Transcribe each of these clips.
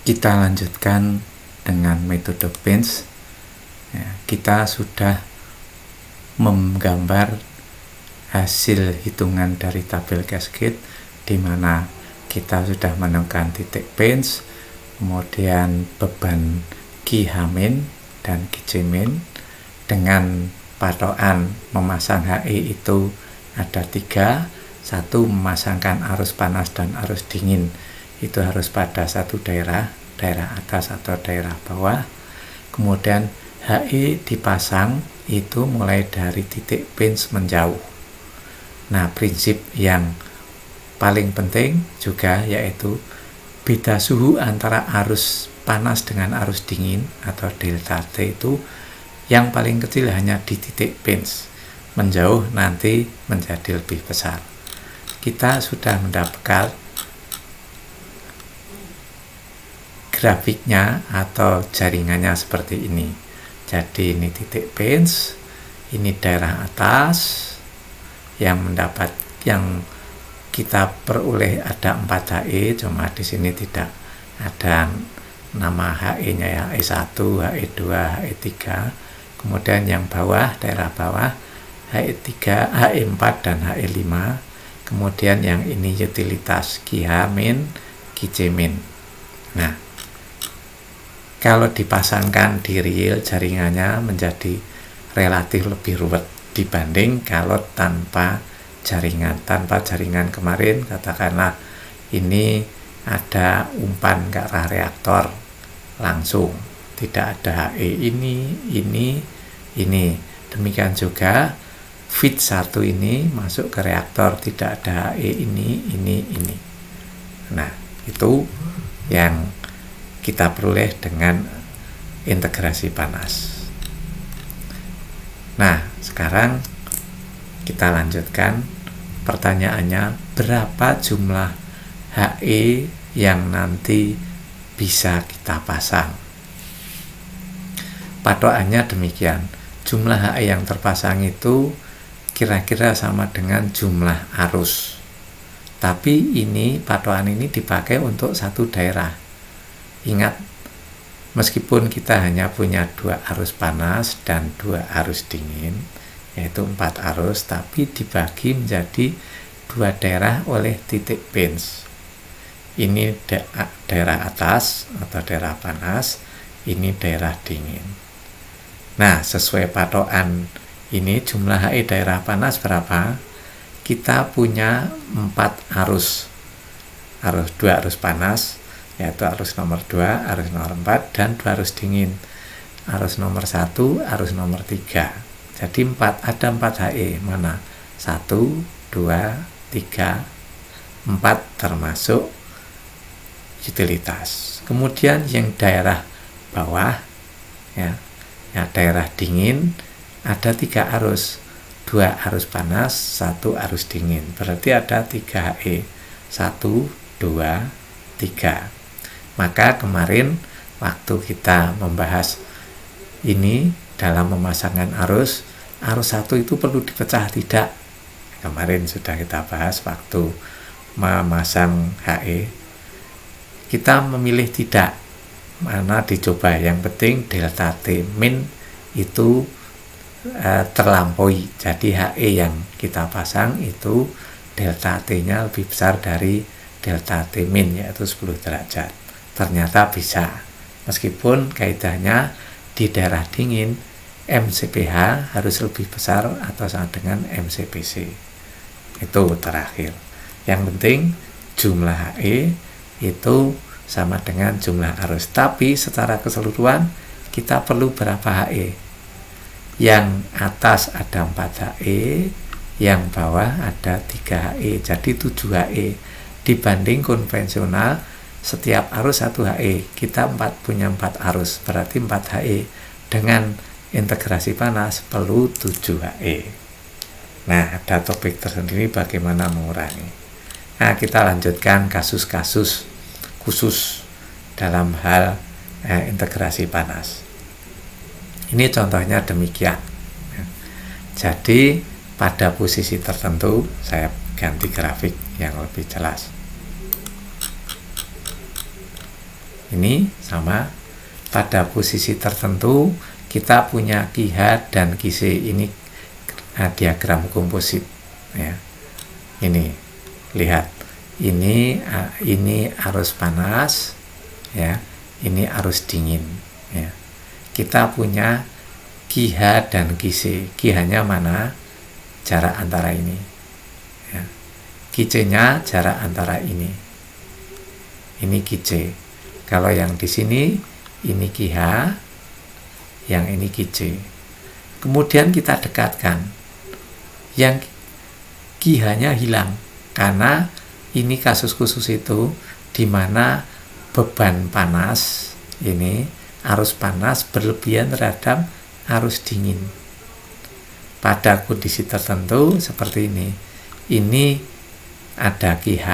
Kita lanjutkan dengan metode bench. Ya, kita sudah menggambar hasil hitungan dari tabel cascade, di mana kita sudah menemukan titik bench, kemudian beban Q-min dan Qc-min dengan patokan memasang HE itu ada 3. Satu, memasangkan arus panas dan arus dingin itu harus pada satu daerah atas atau daerah bawah. Kemudian HE dipasang itu mulai dari titik bench menjauh. Nah, prinsip yang paling penting juga yaitu beda suhu antara arus panas dengan arus dingin atau delta T itu yang paling kecil hanya di titik bench. Menjauh nanti menjadi lebih besar. Kita sudah mendapatkan grafiknya atau jaringannya seperti ini. Jadi ini titik bench, ini daerah atas yang kita peroleh ada 4 HE, cuma di sini tidak ada nama HE-nya ya, HE1, HE2, HE3. Kemudian yang bawah, daerah bawah, HE3, HE4 dan HE5. Kemudian yang ini utilitas Q-min, Qc-min. Nah, kalau dipasangkan di real, jaringannya menjadi relatif lebih ruwet dibanding kalau tanpa jaringan. Tanpa jaringan kemarin, katakanlah ini ada umpan ke arah reaktor langsung, tidak ada HE ini. Demikian juga feed 1 ini masuk ke reaktor, tidak ada HE ini. Nah, itu yang kita peroleh dengan integrasi panas. Nah, sekarang kita lanjutkan. Pertanyaannya, berapa jumlah HE yang nanti bisa kita pasang? Patokannya demikian. Jumlah HE yang terpasang itu kira-kira sama dengan jumlah arus. Tapi ini patokan ini dipakai untuk satu daerah. Ingat, meskipun kita hanya punya 2 arus panas dan 2 arus dingin, yaitu 4 arus, tapi dibagi menjadi 2 daerah oleh titik bench. Ini daerah atas atau daerah panas, ini daerah dingin. Nah, sesuai patokan ini jumlah HE daerah panas berapa? Kita punya 4 arus. 2 arus panas, yaitu arus nomor 2, arus nomor 4, dan 2 arus dingin. Arus nomor 1, arus nomor 3. Jadi ada 4 HE. Mana? 1, 2, 3, 4 termasuk utilitas. Kemudian yang daerah bawah, ya daerah dingin, ada 3 arus. 2 arus panas, 1 arus dingin. Berarti ada 3 HE. 1, 2, 3. Maka kemarin waktu kita membahas ini dalam pemasangan arus 1 itu perlu dipecah tidak? Kemarin sudah kita bahas waktu memasang HE. Kita memilih tidak. Mana dicoba, yang penting delta T min itu terlampaui. Jadi HE yang kita pasang itu delta T-nya lebih besar dari delta T min, yaitu 10 derajat. Ternyata bisa, meskipun kaidahnya di daerah dingin MCPH harus lebih besar atau sama dengan MCPC. Itu terakhir. Yang penting jumlah HE itu sama dengan jumlah arus. Tapi secara keseluruhan kita perlu berapa HE? Yang atas ada 4 HE, yang bawah ada 3 HE, jadi 7 HE. Dibanding konvensional setiap arus 1 HE, kita punya 4 arus, berarti 4 HE. Dengan integrasi panas perlu 7 HE. Nah, ada topik tersendiri bagaimana mengurangi. Nah, kita lanjutkan kasus-kasus khusus dalam hal integrasi panas. Ini contohnya demikian. Jadi pada posisi tertentu saya ganti grafik yang lebih jelas. Ini sama, pada posisi tertentu kita punya QH dan QC. Ini diagram komposit ya. Ini lihat, ini arus panas ya, ini arus dingin ya. Kita punya QH dan QC. QH-nya mana? Jarak antara ini ya. QC-nya jarak antara ini QC. Kalau yang di sini ini QH, yang ini QC. Kemudian kita dekatkan, yang QH-nya hilang karena ini kasus khusus itu di mana beban panas ini, arus panas berlebihan terhadap arus dingin. Pada kondisi tertentu seperti ini ada QH,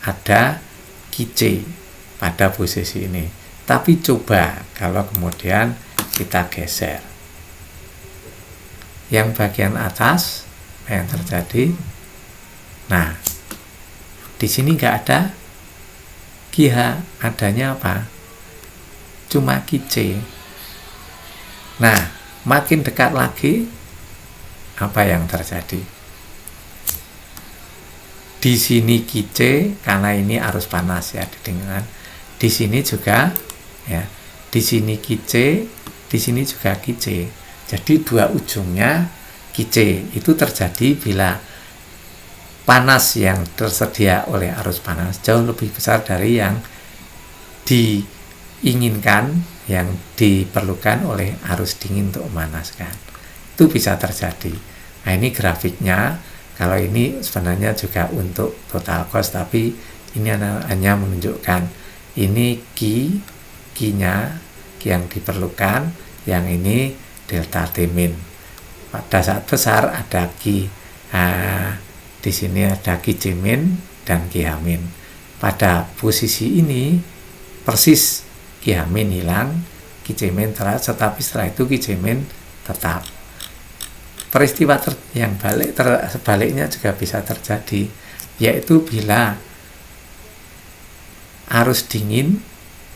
ada QC pada posisi ini. Tapi coba kalau kemudian kita geser, yang bagian atas yang terjadi, nah di sini nggak ada QH, adanya apa? Cuma QC. Nah, makin dekat lagi, apa yang terjadi? Di sini QC karena ini arus panas ya, didengarkan. Di sini juga ya, di sini QC, di sini juga QC. Jadi dua ujungnya QC. Itu terjadi bila panas yang tersedia oleh arus panas jauh lebih besar dari yang diinginkan, yang diperlukan oleh arus dingin untuk memanaskan. Itu bisa terjadi. Nah, ini grafiknya. Kalau ini sebenarnya juga untuk total cost, tapi ini hanya menunjukkan ini Q-nya yang diperlukan, yang ini delta T min. Pada saat besar ada Q, di sini ada QC min dan QH min. Pada posisi ini persis QH min hilang, QC min tetapi setelah itu QC min tetap. Peristiwa yang sebaliknya juga bisa terjadi, yaitu bila arus dingin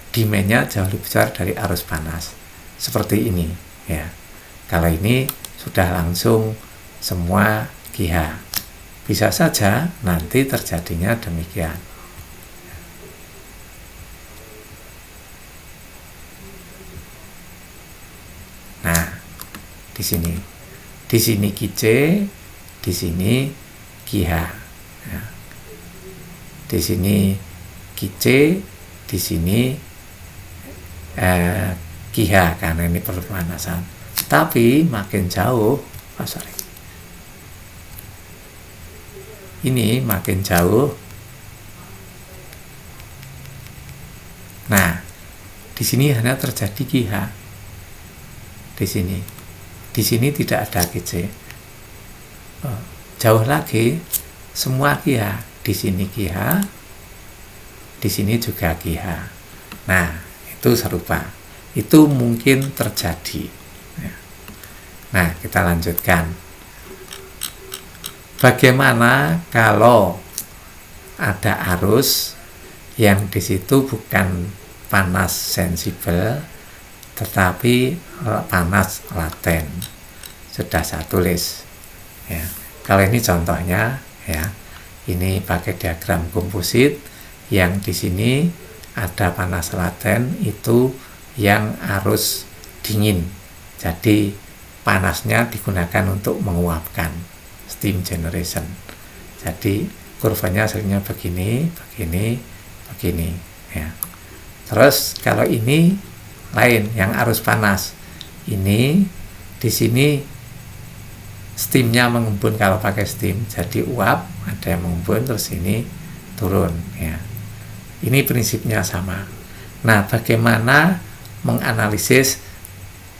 demand-nya jauh lebih besar dari arus panas, seperti ini ya. Kalau ini sudah langsung semua QH, bisa saja nanti terjadinya demikian. Nah, di sini QC, di sini QH ya. Di sini QC, di sini QH karena ini perlu pemanasan. Tapi makin jauh, ini makin jauh. Nah, di sini hanya terjadi QH. Di sini tidak ada QC. Jauh lagi semua QH. Di sini QH, di sini juga QH. Nah, itu serupa. Itu mungkin terjadi. Nah, kita lanjutkan. Bagaimana kalau ada arus yang di situ bukan panas sensibel, tetapi panas laten? Sudah saya tulis ya. Kalau ini contohnya ya, ini pakai diagram komposit, yang di sini ada panas laten, itu yang arus dingin. Jadi panasnya digunakan untuk menguapkan, steam generation. Jadi kurvanya hasilnya begini ya. Terus kalau ini lain, yang arus panas, ini di sini steamnya mengembun. Kalau pakai steam jadi uap, ada yang mengembun, terus ini turun ya. Ini prinsipnya sama. Nah, bagaimana menganalisis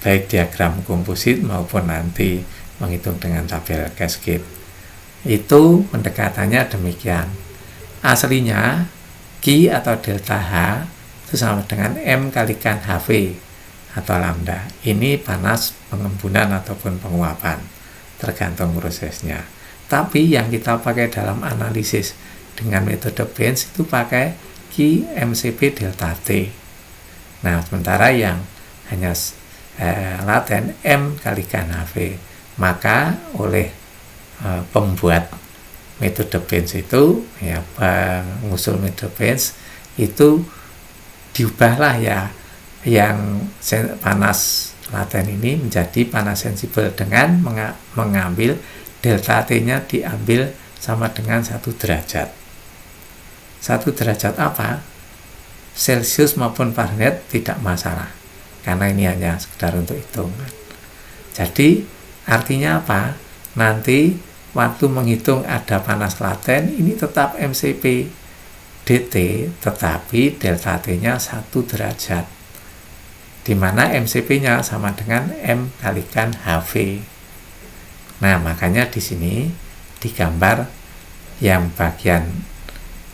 baik diagram komposit maupun nanti menghitung dengan tabel cascade? Itu pendekatannya demikian. Aslinya Q atau delta H itu sama dengan M kalikan HV atau lambda. Ini panas pengembunan ataupun penguapan, tergantung prosesnya. Tapi yang kita pakai dalam analisis dengan metode Benz itu pakai Q MCP delta T Nah, sementara yang hanya laten M kalikan HV, maka oleh pembuat metode Benz itu, ya, pengusul metode Benz itu diubahlah ya yang panas laten ini menjadi panas sensibel dengan mengambil delta T-nya diambil sama dengan 1 derajat. 1 derajat apa? Celsius maupun Fahrenheit tidak masalah, karena ini hanya sekedar untuk hitungan. Jadi artinya apa? Nanti waktu menghitung ada panas laten ini tetap MCP dt, tetapi delta T-nya 1 derajat, di mana MCP-nya sama dengan M kalikan HV. Nah, makanya di sini digambar yang bagian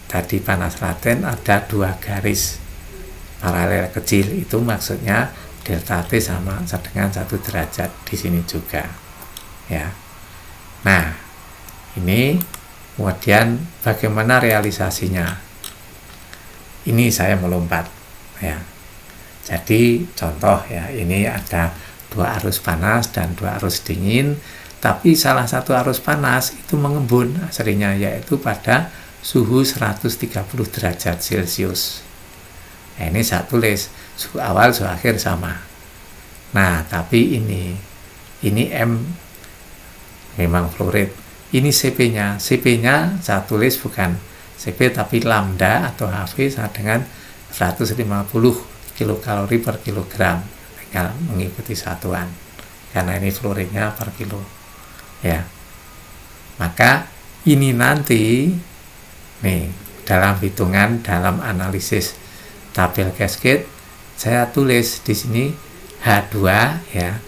tadi panas laten ada 2 garis paralel kecil, itu maksudnya delta T sama dengan 1 derajat di sini juga, ya. Nah, ini kemudian bagaimana realisasinya? Ini saya melompat, ya. Jadi contoh ya, ini ada 2 arus panas dan 2 arus dingin, tapi salah satu arus panas itu mengembun aslinya, yaitu pada suhu 130 derajat Celcius. Nah, ini saya tulis suhu awal suhu akhir sama. Nah, tapi ini M memang fluorid. Ini CP-nya. CP-nya saya tulis bukan CP tapi lambda atau HV sama dengan 150 kilokalori per kilogram. Tinggal mengikuti satuan. Karena ini fluoridnya per kilo. Ya. Maka ini nanti nih, dalam hitungan, dalam analisis tabel cascade, saya tulis di sini H2 ya,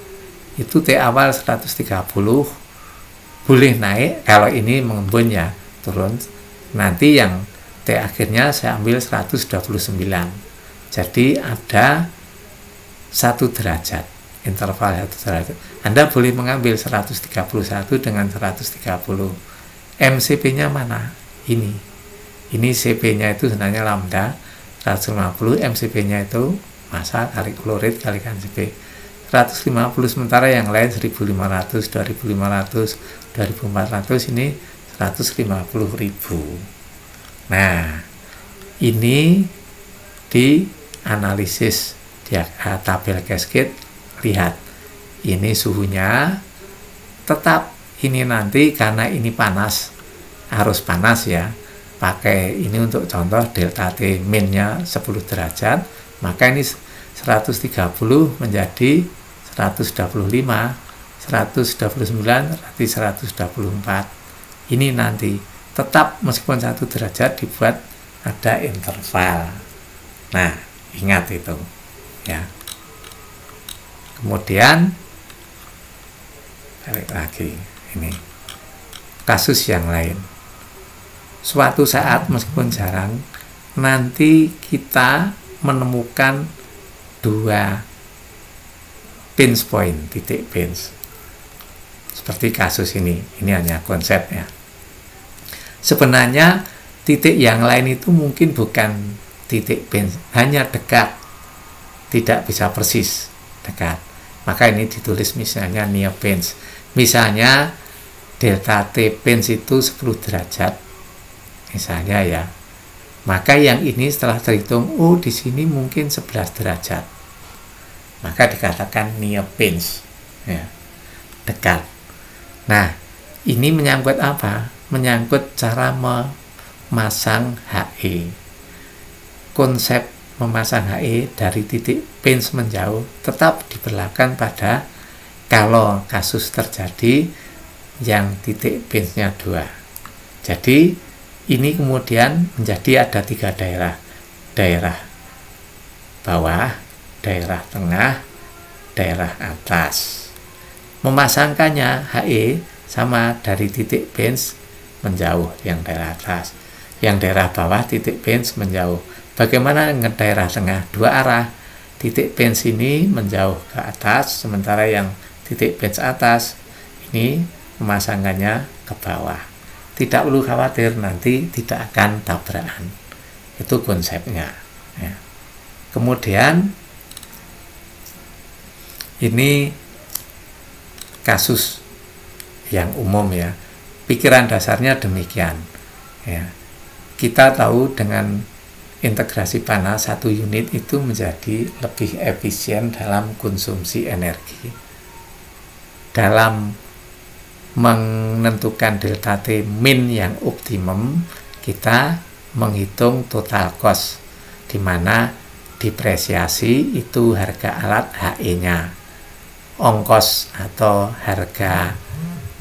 itu T awal 130, boleh naik, kalau ini mengembun ya turun. Nanti yang T akhirnya saya ambil 129. Jadi ada 1 derajat, interval 1 derajat. Anda boleh mengambil 131 dengan 130. MCP-nya mana? Ini CP-nya itu sebenarnya lambda 150, MCP-nya itu massa kali fluorid kalikan CP 150, sementara yang lain 1500, 2500, 2400, ini 150.000. Nah, ini di analisis tabel cascade, lihat ini suhunya tetap, ini nanti karena ini panas, arus panas ya, pakai ini untuk contoh delta T min-nya 10 derajat, maka ini 130 menjadi 125, 129 berarti 124. Ini nanti tetap meskipun 1 derajat dibuat ada interval. Nah, ingat itu ya. Kemudian balik lagi, ini kasus yang lain. Suatu saat meskipun jarang, nanti kita menemukan 2 pinch point, titik pinch. Seperti kasus ini hanya konsepnya. Sebenarnya titik yang lain itu mungkin bukan titik pinch, hanya dekat, tidak bisa persis dekat. Maka ini ditulis misalnya near pinch. Misalnya delta T pinch itu 10 derajat. Misalnya ya. Maka yang ini setelah terhitung, oh di sini mungkin 11 derajat. Maka dikatakan near pinch. Ya, dekat. Nah, ini menyangkut apa? Menyangkut cara memasang HE. Konsep memasang HE dari titik pinch menjauh tetap diberlakukan pada kalau kasus terjadi yang titik pinch-nya 2. Jadi ini kemudian menjadi ada 3 daerah. Daerah bawah, daerah tengah, daerah atas. Memasangkannya HE sama dari titik pinch menjauh yang daerah atas. Yang daerah bawah titik pinch menjauh. Bagaimana dengan daerah tengah? 2 arah. Titik pinch ini menjauh ke atas, sementara yang titik pinch atas ini memasangkannya ke bawah. Tidak perlu khawatir, nanti tidak akan tabrakan. Itu konsepnya. Ya. Kemudian Ini kasus yang umum ya. Pikiran dasarnya demikian. Ya. Kita tahu dengan integrasi panas 1 unit itu menjadi lebih efisien dalam konsumsi energi. Dalam menentukan delta T min yang optimum, kita menghitung total cost, di mana depresiasi itu harga alat HE-nya, ongkos atau harga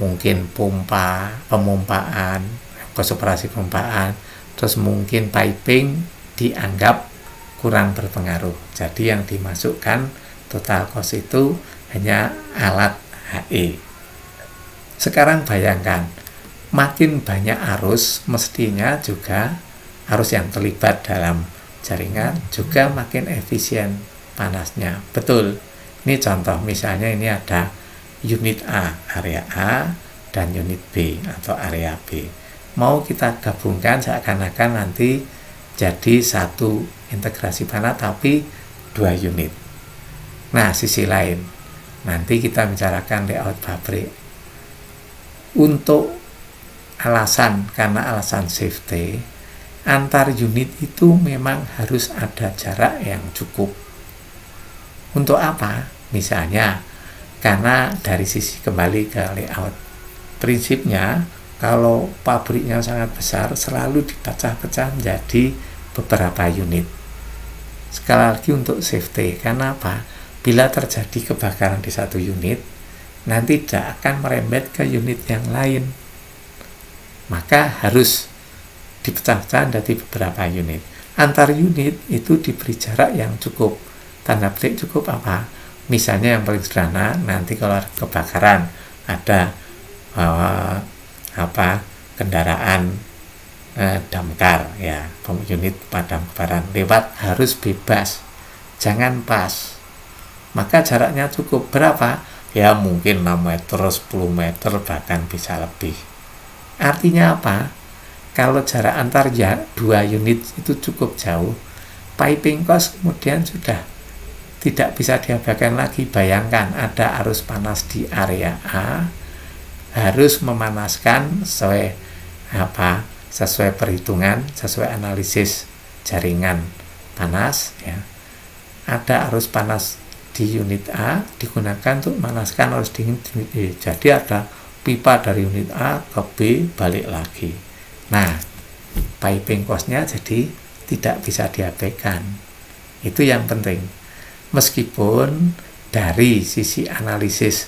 mungkin pemumpaan, ongkos operasi pemumpaan, terus mungkin piping dianggap kurang berpengaruh. Jadi yang dimasukkan total cost itu hanya alat HE. Sekarang bayangkan, makin banyak arus, mestinya juga arus yang terlibat dalam jaringan juga makin efisien panasnya. Betul. Ini contoh, misalnya ini ada unit A, area A, dan unit B atau area B. Mau kita gabungkan seakan-akan nanti jadi satu integrasi panas tapi 2 unit. Nah, sisi lain, nanti kita bicarakan layout pabrik. Untuk karena alasan safety, antar unit itu memang harus ada jarak yang cukup. Untuk apa? Misalnya, karena dari sisi kembali ke layout. Prinsipnya, kalau pabriknya sangat besar, selalu dipecah-pecah menjadi beberapa unit. Sekali lagi untuk safety, karena apa? Bila terjadi kebakaran di 1 unit, nanti tidak akan merembet ke unit yang lain. Maka harus dipecah-pecah menjadi beberapa unit. Antar unit itu diberi jarak yang cukup. Tanda petik cukup apa? Misalnya yang paling sederhana, nanti kalau ada kebakaran, ada kendaraan damkar ya, unit pemadam kebakaran lewat, harus bebas, jangan pas. Maka jaraknya cukup berapa? Ya mungkin 6 meter, 10 meter, bahkan bisa lebih. Artinya apa? Kalau jarak antar 2 unit itu cukup jauh, piping cost kemudian sudah tidak bisa diabaikan lagi. Bayangkan ada arus panas di area A, harus memanaskan sesuai perhitungan, sesuai analisis jaringan panas ya. Ada arus panas di unit A digunakan untuk memanaskan arus dingin di unit E. Jadi ada pipa dari unit A ke B balik lagi. Nah, piping cost-nya jadi tidak bisa diabaikan. Itu yang penting. Meskipun dari sisi analisis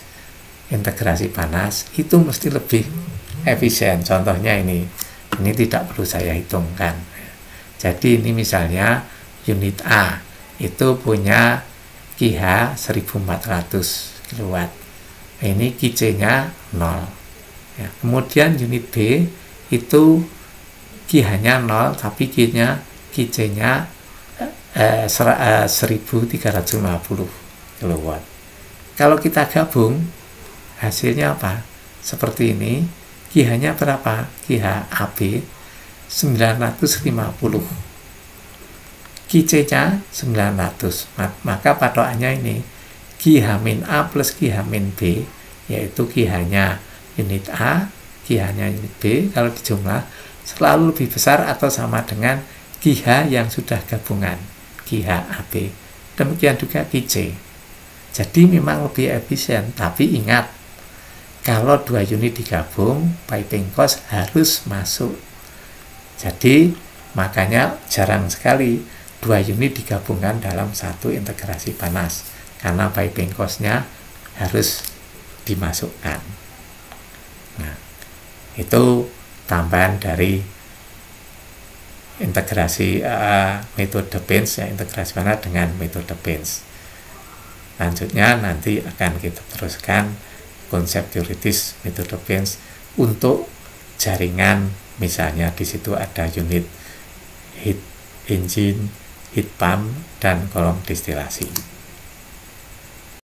integrasi panas itu mesti lebih efisien. Contohnya ini tidak perlu saya hitungkan. Jadi ini misalnya unit A itu punya KH 1400 kW. Ini KC-nya 0. Ya, kemudian unit B itu KH-nya 0 tapi KC-nya 1350 kW. Kalau kita gabung, hasilnya apa? Seperti ini. KH-nya berapa? KH AB 950. KC-nya 900. Maka patokannya ini KH-A plus KH-B, yaitu KH-nya unit A, KH-nya unit B, kalau dijumlah selalu lebih besar atau sama dengan KH yang sudah gabungan, KH AB. Demikian juga KC. Jadi memang lebih efisien, tapi ingat, kalau 2 unit digabung, piping cost harus masuk. Jadi makanya jarang sekali 2 unit digabungkan dalam satu integrasi panas, karena piping cost-nya harus dimasukkan. Nah, itu tambahan dari integrasi metode Benz ya, integrasi panas dengan metode Benz. Lanjutnya nanti akan kita teruskan konsep teoritis metode Benz untuk jaringan, misalnya di situ ada unit heat engine, heat pump, dan kolom distilasi.